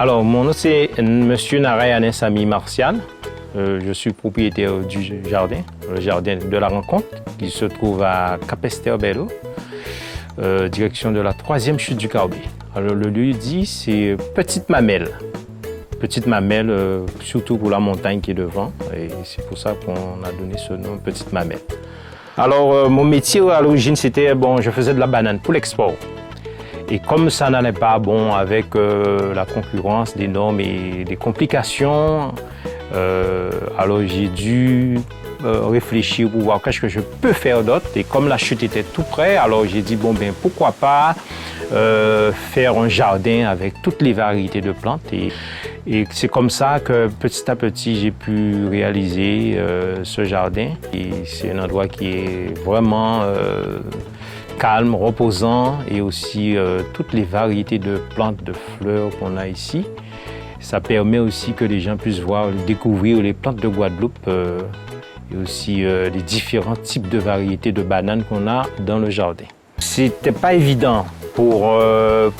Alors, mon nom c'est Monsieur Narayanin Sami Martial. Je suis propriétaire du jardin, le jardin de la rencontre, qui se trouve à Capesterre-Belle-Eau, direction de la 3e chute du Carbet. Alors, le lieu dit, c'est Petite Mamelle. Petite Mamelle, surtout pour la montagne qui est devant, et c'est pour ça qu'on a donné ce nom, Petite Mamelle. Alors, mon métier à l'origine, c'était, je faisais de la banane pour l'export. Et comme ça n'allait pas bon avec la concurrence des normes et des complications, alors j'ai dû réfléchir pour voir qu'est-ce que je peux faire d'autre. Et comme la chute était tout près, alors j'ai dit pourquoi pas faire un jardin avec toutes les variétés de plantes. Et c'est comme ça que petit à petit j'ai pu réaliser ce jardin. Et c'est un endroit qui est vraiment calme, reposant, et aussi toutes les variétés de plantes, de fleurs qu'on a ici. Ça permet aussi que les gens puissent découvrir les plantes de Guadeloupe et aussi les différents types de variétés de bananes qu'on a dans le jardin. C'était pas évident pour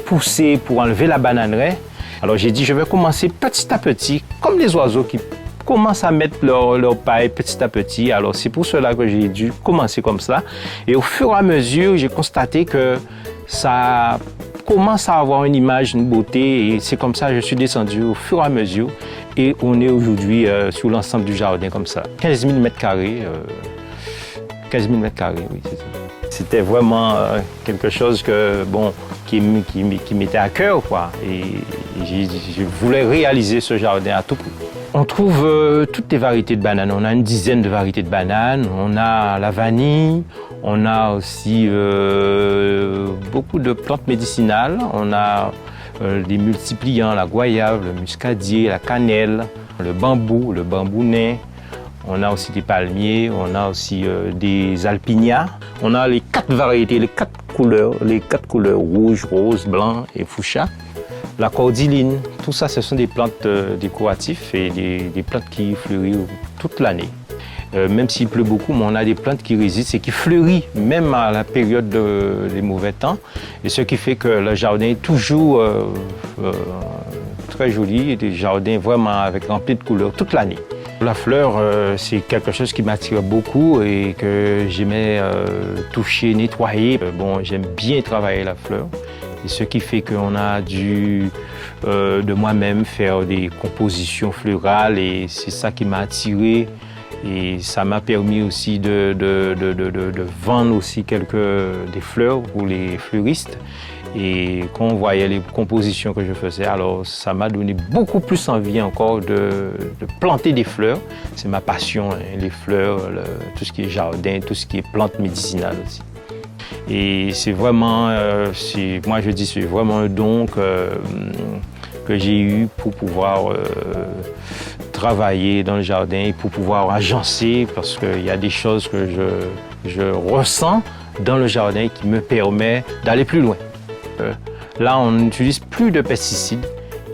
pousser, pour enlever la bananeraie. Alors j'ai dit je vais commencer petit à petit, comme les oiseaux qui commencent à mettre leur paille petit à petit. Alors c'est pour cela que j'ai dû commencer comme ça. Et au fur et à mesure, j'ai constaté que ça commence à avoir une image, une beauté. Et c'est comme ça que je suis descendu au fur et à mesure. Et on est aujourd'hui sur l'ensemble du jardin comme ça. 15 000 mètres carrés. 15 000 mètres carrés, oui, c'est ça. C'était vraiment quelque chose qui m'était à cœur, quoi. Et je voulais réaliser ce jardin à tout prix. On trouve toutes les variétés de bananes. On a une dizaine de variétés de bananes. On a la vanille. On a aussi beaucoup de plantes médicinales. On a des multipliants, la goyave, le muscadier, la cannelle, le bambou nain. On a aussi des palmiers, on a aussi des alpinias. On a les 4 variétés, les 4 couleurs rouge, rose, blanc et fuchsia. La cordyline, tout ça, ce sont des plantes décoratives et des plantes qui fleurissent toute l'année. Même s'il pleut beaucoup, mais on a des plantes qui résistent et qui fleurissent même à la période des mauvais temps. Et ce qui fait que le jardin est toujours très joli, et des jardins vraiment remplis de couleurs toute l'année. La fleur, c'est quelque chose qui m'attire beaucoup et que j'aimais toucher, nettoyer. J'aime bien travailler la fleur. Et ce qui fait qu'on a dû de moi-même faire des compositions florales, et c'est ça qui m'a attiré. Et ça m'a permis aussi de vendre aussi des fleurs pour les fleuristes. Et quand on voyait les compositions que je faisais, alors ça m'a donné beaucoup plus envie encore de planter des fleurs. C'est ma passion, hein, les fleurs, tout ce qui est jardin, tout ce qui est plantes médicinales aussi. Et c'est vraiment, moi je dis, c'est vraiment un don que j'ai eu pour pouvoir travailler dans le jardin et pour pouvoir agencer, parce qu'il y a des choses que je ressens dans le jardin qui me permet d'aller plus loin. Là, on n'utilise plus de pesticides,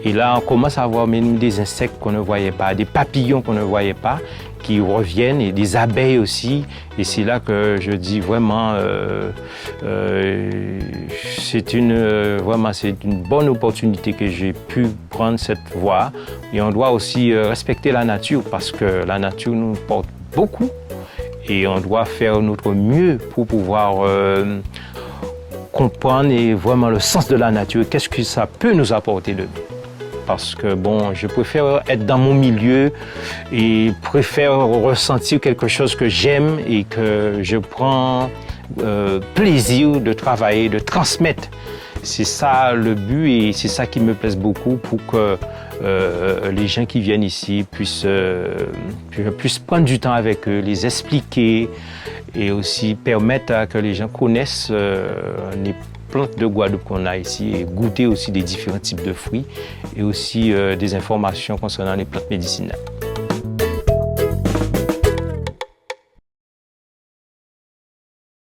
et là, on commence à avoir même des insectes qu'on ne voyait pas, des papillons qu'on ne voyait pas, qui reviennent, et des abeilles aussi. Et c'est là que je dis vraiment, c'est une bonne opportunité que j'ai pu prendre cette voie. Et on doit aussi respecter la nature, parce que la nature nous porte beaucoup, et on doit faire notre mieux pour pouvoir comprendre et vraiment le sens de la nature, qu'est-ce que ça peut nous apporter de mieux. Parce que je préfère être dans mon milieu et préfère ressentir quelque chose que j'aime et que je prends plaisir de travailler, de transmettre. C'est ça le but, et c'est ça qui me plaise beaucoup, pour que les gens qui viennent ici puissent prendre du temps avec eux, les expliquer, et aussi permettre à que les gens connaissent les plantes de Guadeloupe qu'on a ici, et goûter aussi des différents types de fruits, et aussi des informations concernant les plantes médicinales.